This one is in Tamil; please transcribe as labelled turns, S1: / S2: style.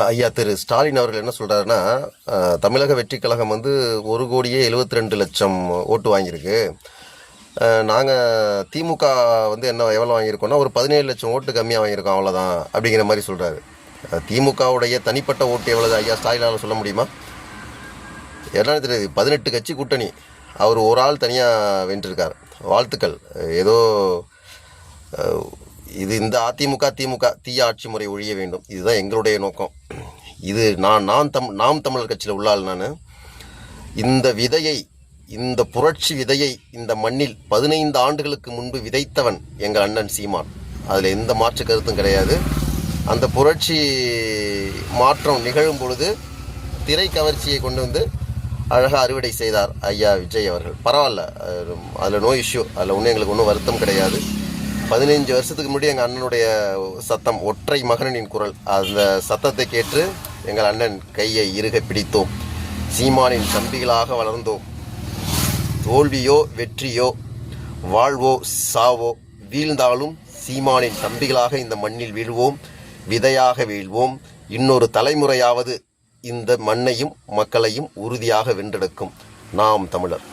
S1: ஐயா திரு ஸ்டாலின் அவர்கள் என்ன சொல்கிறாருன்னா, தமிழக வெற்றி கழகம் வந்து 1,72,00,000 ஓட்டு வாங்கியிருக்கு. நாங்கள் திமுக வந்து எவ்வளோ வாங்கியிருக்கோன்னா ஒரு 17,00,000 ஓட்டு கம்மியாக வாங்கியிருக்கோம், அவ்வளோதான் அப்படிங்கிற மாதிரி சொல்கிறாரு. திமுகவுடைய தனிப்பட்ட ஓட்டு எவ்வளோ ஐயா ஸ்டாலினால் சொல்ல முடியுமா? என்னன்னு தெரியுது, 18 கட்சி கூட்டணி, அவர் ஒரு ஆள் தனியாக வென்றிருக்கார். வாழ்த்துக்கள். ஏதோ இது இந்த அதிமுக திமுக தீய ஆட்சி முறை ஒழிய வேண்டும், இதுதான் எங்களுடைய நோக்கம். இது நாம் தமிழர் கட்சியில் உள்ளால் நான் இந்த விதையை, இந்த புரட்சி விதையை இந்த மண்ணில் 15 ஆண்டுகளுக்கு முன்பு விதைத்தவன் எங்கள் அண்ணன் சீமான். அதில் எந்த மாற்று கருத்தும் கிடையாது. அந்த புரட்சி மாற்றம் நிகழும் பொழுது திரை கவர்ச்சியை கொண்டு வந்து அழகாக அறுவடை செய்தார் ஐயா விஜய் அவர்கள். பரவாயில்ல, அதில் நோ இஷ்யூ, அதில் ஒன்றும் எங்களுக்கு ஒன்றும் வருத்தம் கிடையாது. 15 வருஷத்துக்கு முன்னாடி எங்கள் அண்ணனுடைய சத்தம், ஒற்றை மகனின் குரல், அந்த சத்தத்தை கேட்டு எங்கள் அண்ணன் கையை இறுக பிடித்தோம். சீமானின் தம்பிகளாக வளர்ந்தோம். தோல்வியோ வெற்றியோ, வாழ்வோ சாவோ, வீழ்ந்தாலும் சீமானின் தம்பிகளாக இந்த மண்ணில் வீழ்வோம், விதையாக வீழ்வோம். இன்னொரு தலைமுறையாவது இந்த மண்ணையும் மக்களையும் உறுதியாக வென்றெடுக்கும். நாம் தமிழர்.